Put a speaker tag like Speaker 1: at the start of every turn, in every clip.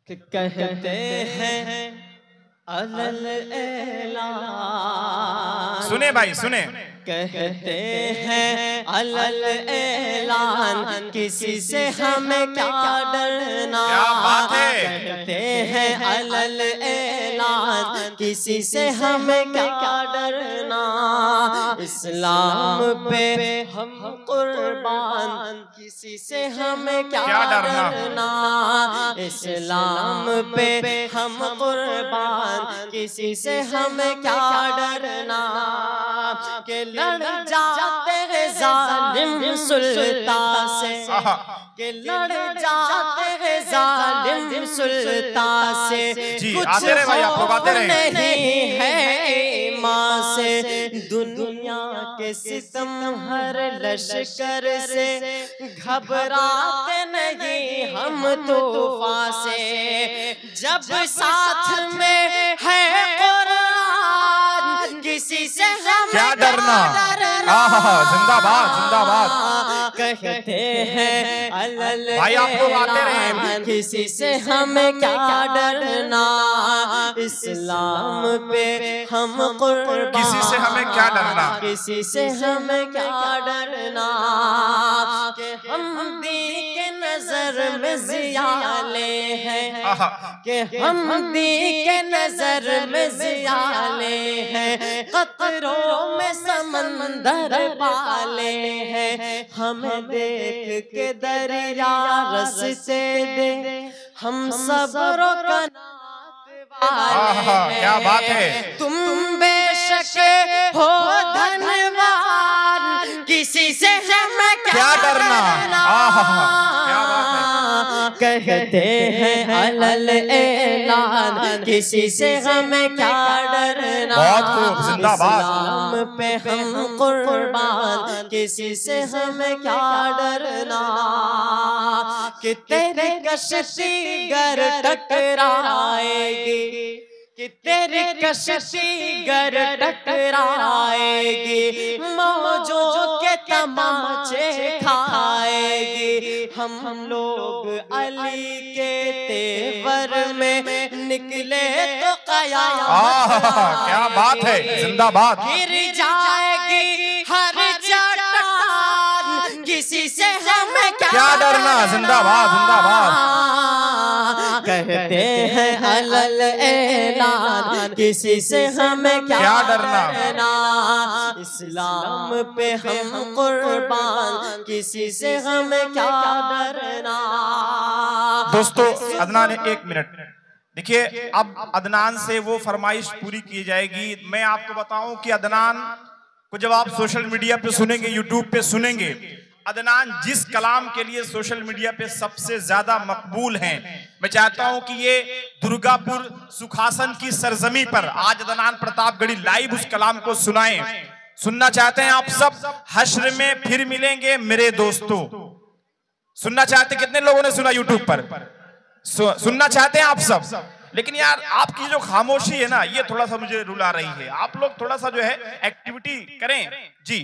Speaker 1: कि कहते हैं अलल ऐलान।
Speaker 2: सुने भाई सुने।
Speaker 1: कहते हैं अलल ऐलान किसी से हमें क्या डरना।
Speaker 2: क्या बात है।
Speaker 1: कहते हैं अलल ऐलान किसी से हमें क्या डरना। इस्लाम पे हम कुर्बान किसी से हमें क्या डरना। इस्लाम पे हम कुर्बान किसी से हमें क्या डरना। के लड़ जाते हैं जालिम सुल्तान से। के लड़ जाते हैं जालिम सुल्तान से। कुछ नहीं है माँ से। दुनिया के सितम हर लश्कर से घबराते नहीं हम तूफान से। जब साथ में है कुरान किसी से हम
Speaker 2: क्या डरना। जिंदाबाद जिंदाबाद।
Speaker 1: कहते हैं अलल
Speaker 2: भाई आप लोग आते रहे।
Speaker 1: किसी से हमें क्या डरना। इस्लाम पे हम कुर्बान
Speaker 2: किसी से हमें क्या डरना।
Speaker 1: किसी से हमें क्या डरना। कि हम दी के नजर में जियाले हैं। कि हम दी के नजर में जियाले हैं। कतरों में समंदर पाले हैं। हमें देख के दरिया रस्ते दे हम सबरों का
Speaker 2: क्या बात है।
Speaker 1: तुम बेशक हो धनवान किसी से हमें क्या डरना।
Speaker 2: क्या बात है।
Speaker 1: कहते हैं अलल ऐलान किसी से हमें क्या डरना।
Speaker 2: बहुत खूब जिंदाबाद।
Speaker 1: इस्लाम पे हम कुर्बान किसी से हमें क्या डरना। कि तेरी कश्ती गर टकराएगी। कि तेरी कश्ती गर टकराएगी। मौजों के तमाचे खाएगी। हम लोग अली के तेवर में निकले तो कयामत।
Speaker 2: क्या बात है जिंदाबाद।
Speaker 1: गिर जाएगी हर चट्टान किसी से हमें क्या
Speaker 2: डरना। जिंदाबाद जिंदाबाद।
Speaker 1: कहते हैं अलल ऐलान किसी से हमें क्या डरना। इस्लाम पे हम कुर्बान किसी से हमें क्या डरना।
Speaker 2: दोस्तों अदनान एक मिनट देखिए। अब अदनान से वो फरमाइश पूरी की जाएगी। मैं आपको बताऊं कि अदनान को जब आप सोशल मीडिया पे सुनेंगे, यूट्यूब पे सुनेंगे, अदनान जिस कलाम के लिए सोशल मीडिया पे सबसे ज्यादा मकबूल हैं, मैं चाहता हूं कि ये दुर्गापुर सुखासन की सरजमी पर आज अदनान प्रतापगढ़ी लाइव उस कलाम को सुनाएं। सुनना चाहते हैं आप सब। हश्र में फिर मिलेंगे मेरे दोस्तों। सुनना चाहते कितने लोगों ने सुना यूट्यूब पर। सुनना चाहते हैं आप सब। लेकिन यार आपकी जो खामोशी है ना, ये थोड़ा सा मुझे रुला रही है। आप लोग थोड़ा सा जो है एक्टिविटी करें जी।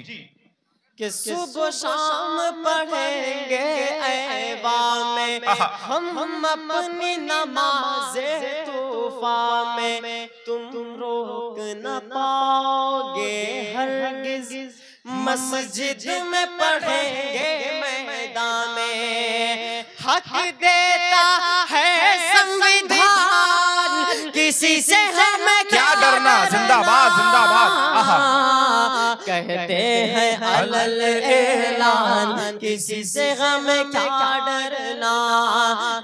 Speaker 1: कि सुबह शाम पढ़ेंगे ऐवा में हम अपनी नमाज़े तूफा में। तुम रोक न पाओगे हरगिज़। मस्जिद में पढ़ेंगे मैदान में। हक देता है संविधान किसी से हमें
Speaker 2: क्या डरना। जिंदाबाद जिंदाबाद।
Speaker 1: कहते हैं अलल ऐलान किसी से हमें क्या डरना।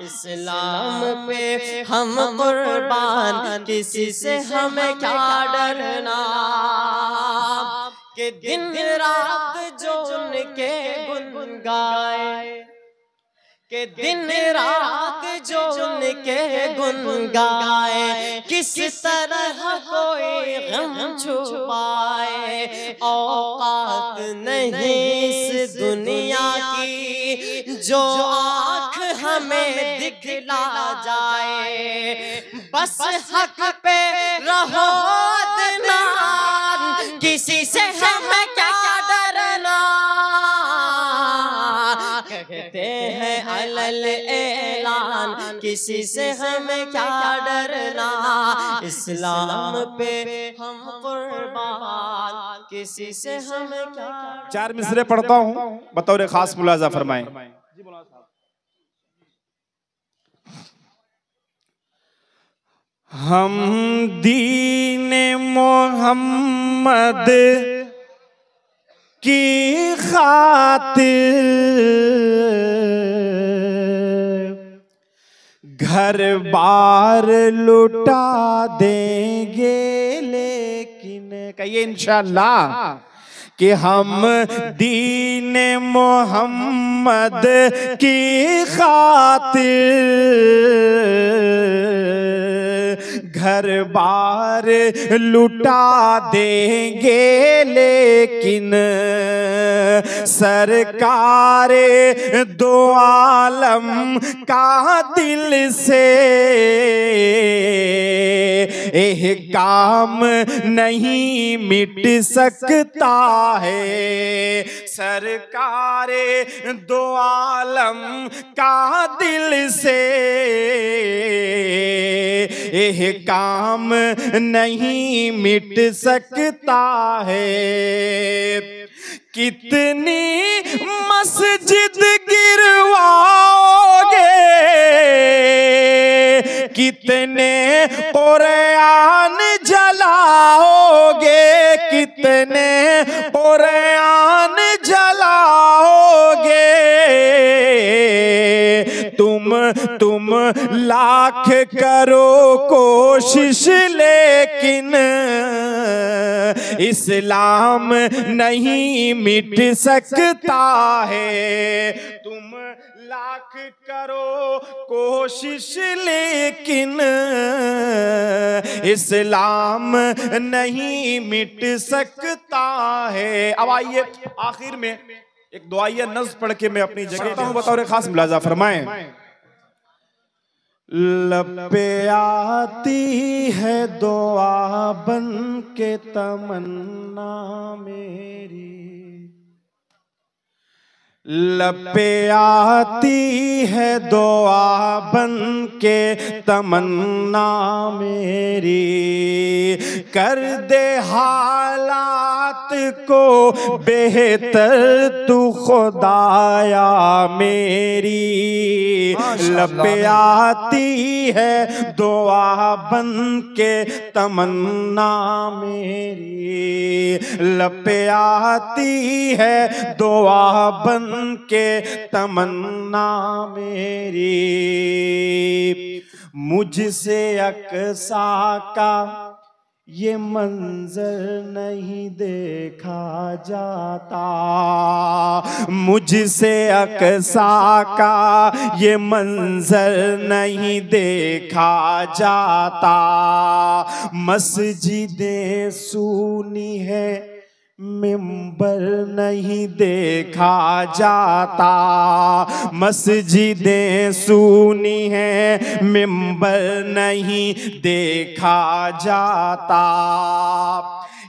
Speaker 1: इस्लाम पे हम कुर्बान किसी से हमें क्या डरना। कि दिन रात जो उनके गुन गाए। कि दिन रात जो उनके गुन गाए। किस तरह कोई गम छुपाए। औकात नहीं इस दुनिया की जो आँख हमें दिखला जाए। बस हक पे रहो अदनान किसी से हमें क्या डरना। कहते हैं अलल ऐलान जान, किसी से हमें क्या डरना, इस्लाम पे हम कुर्बान, किसी से हमें क्या।
Speaker 2: 4 मिसरे पढ़ता हूँ, बतौर खास मुलाजा फरमाएं। हम दीन मोहम्मद की खातिर घर बार लुटा देंगे, लेकिन कहिए इंशाअल्लाह कि हम दीन मोहम्मद की खातिर घर बार लुटा देंगे, लेकिन सरकार दो आलम का दिल से यह काम नहीं मिट सकता है। सरकार दो आलम का दिल से यह काम नहीं मिट सकता है। कितनी मस्जिद गिरवाओगे, कितने कुरान जलाओगे, कितने कुरान जलाओगे, तुम लाख करो कोशिश, लेकिन इस्लाम नहीं मिट सकता है। तुम लाख करो कोशिश, लेकिन इस्लाम नहीं मिट सकता है। अब आइए आखिर में एक दुआया नज़्म पढ़ के मैं अपनी जगह हूं, बतौर खास मुलाजा फरमाएं। लब पे आती है दुआ बन के तमन्ना मेरी, लब पे आती है दुआ बन के तमन्ना मेरी, कर दे हालात को बेहतर तू खुदाया मेरी। लब पे आती है दुआ बन के तमन्ना मेरी, लब पे आती है दुआ बन के तमन्ना मेरी, मुझसे अक्सा का ये मंजर नहीं देखा जाता, मुझसे अक्सा का ये मंजर नहीं देखा जाता। मस्जिदें सूनी है मिंबर नहीं देखा जाता, मस्जिदें सूनी है मिंबर नहीं देखा जाता।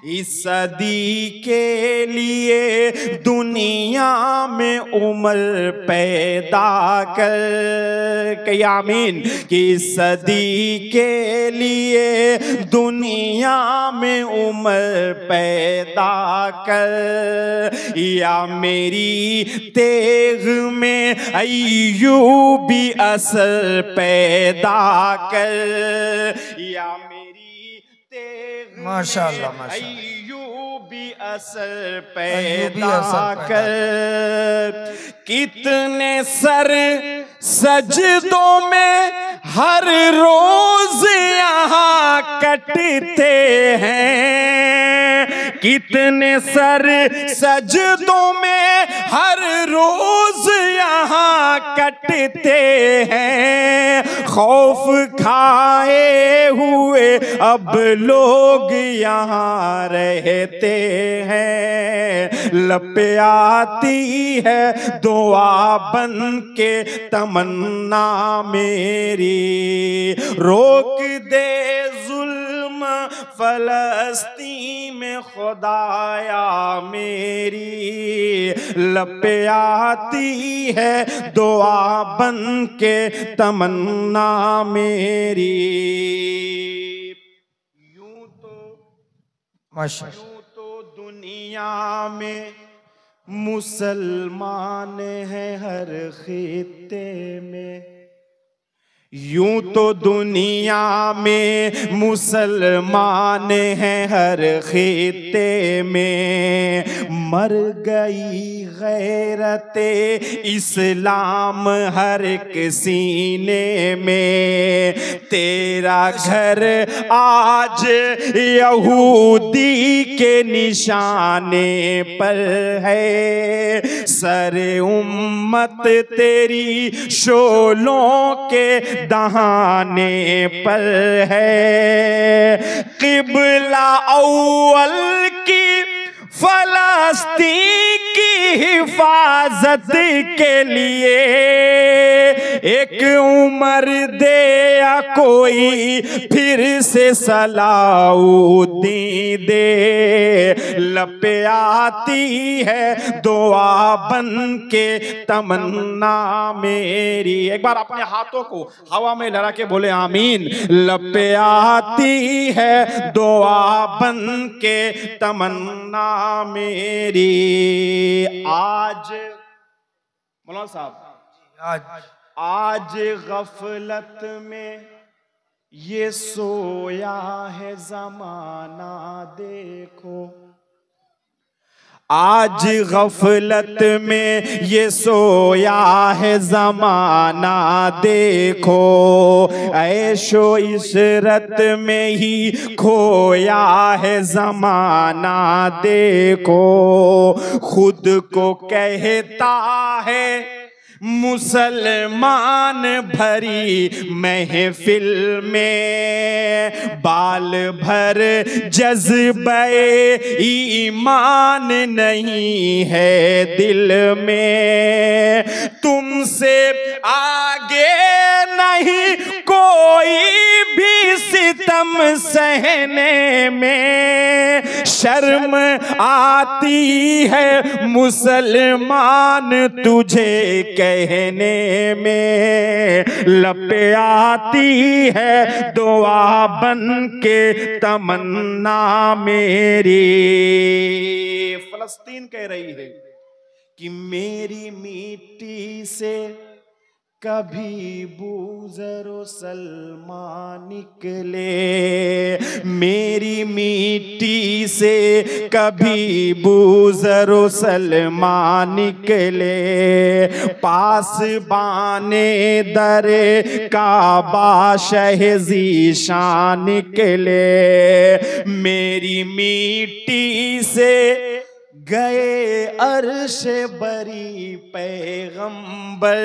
Speaker 2: इस सदी के लिए दुनिया में उम्र पैदा कर, कयामीन की सदी के लिए दुनिया में उम्र पैदा कर, या मेरी तेग में अय्यूबी असर पैदा कर, या
Speaker 3: माशाअल्लाह माशाअल्लाह
Speaker 2: अय्यूबी असर पैदा कर। कितने सर सजदों में हर रोज यहाँ कटते हैं, कितने सर सजदों में हर रोज यहाँ कटते हैं। खौफ खाए हुए अब लोग यहाँ रहते हैं, लब पे आती है दुआ बन के तमन्ना मेरी, रोक दे जुल्म फलस्तीन में खुदाया मेरी लब पे आती है दुआ बन के तमन्ना मेरी। यूं तो दुनिया में मुसलमान है हर खित्ते में, यूं तो दुनिया में मुसलमान हैं हर खित्ते में, मर गई गैरते इस्लाम हर एक सीने में। तेरा घर आज यहूदी के निशाने पर है, सरे उम्मत तेरी शोलों के दहाने पर है। किबला अव्वल की फलस्तीन की हिफाजत के लिए एक उम्र दे या कोई फिर से सलाउद्दीन दे। लपे आती है दुआ बन के तमन्ना मेरी। एक बार अपने हाथों को हवा में लहरा के बोले आमीन। लपे आती है दुआ बन के तमन्ना मेरी। आज मौलाना साहब आज गफलत में ये सोया है जमाना देखो, आज गफलत में ये सोया है जमाना देखो, ऐशो इशरत में ही खोया है जमाना देखो। खुद को कहता है मुसलमान भरी महफिल में, बाल भर जज्बे ईमान नहीं है दिल में। तुमसे आगे नहीं कोई भी सितम सहने में, शर्म आती है मुसलमान तुझे कहने में। लपे आती है दुआ बन के तमन्ना मेरी। फलस्तीन कह रही है कि मेरी मिट्टी से कभी बूज़रो सलमान निकले, मेरी मिट्टी से कभी बूज़रो सलमान निकले। पास बाने दरे काबा शहज़ी शान निकले, मेरी मिट्टी से गए अर्श बरी पैगंबर।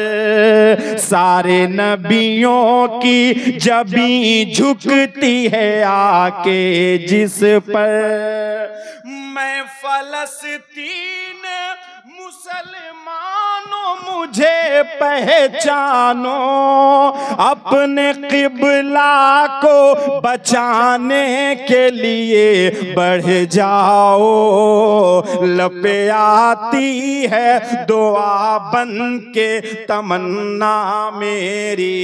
Speaker 2: सारे नबियों की जबी झुकती है आके जिस पर। मैं फलस्तीन मुसलमानों मुझे पहचानो, अपने किबला को बचाने के लिए बढ़ जाओ। लपे आती है दुआ बन के तमन्ना मेरी।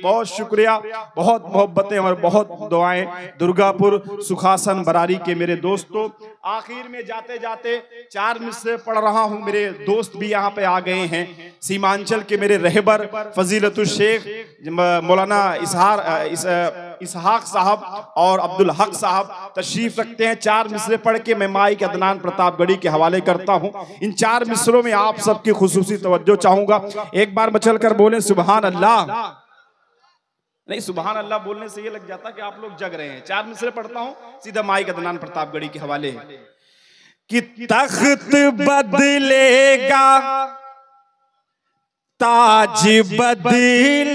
Speaker 2: बहुत शुक्रिया, बहुत मोहब्बतें और बहुत दुआएं दुर्गापुर सुखासन बरारी के मेरे दोस्तों। आखिर में जाते जाते 4 मिसरे पढ़ रहा हूं। मेरे दोस्त भी यहाँ पे आ गए हैं। सीमांचल के मेरे रहबर फजीलतुल शेख मौलाना इसहाक साहब और अब्दुल हक साहब तशरीफ रखते हैं। 4 मिसरे पढ़ के मैं माइक अदनान प्रतापगढ़ी के हवाले करता हूं। इन 4 मिसरों में आप सबकी खुसूसी तवज्जो चाहूंगा। एक बार मचल कर बोले सुभान अल्लाह। नहीं, सुभान अल्लाह बोलने से ये लग जाता कि आप लोग जग रहे हैं। 4 मिसरे पढ़ता हूं, सीधा माइक अदनान प्रतापगढ़ी के हवाले कि तख्त बदलेगा, ताज बदलेगा,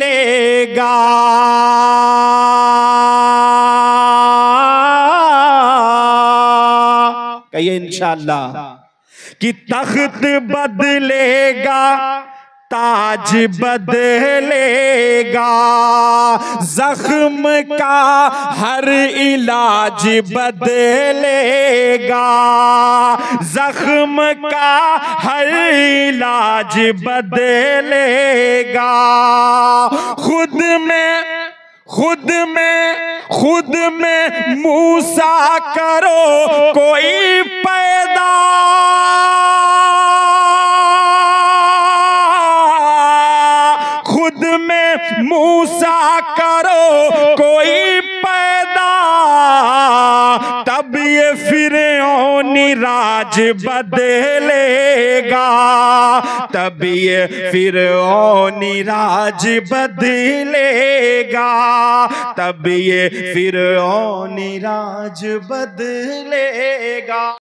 Speaker 2: कहिए इंशाअल्लाह कि तख्त बदलेगा, ताज बदलेगा,
Speaker 3: जख्म का हर इलाज बदलेगा, जख्म का हर इलाज बदलेगा। खुद में मूसा करो कोई पैदा, खुद में मूसा करो कोई पैदा, तब ये फिरौनी राज बदलेगा, तब ये फिरौनी राज बदलेगा, तब ये फिरौनी राज बदलेगा।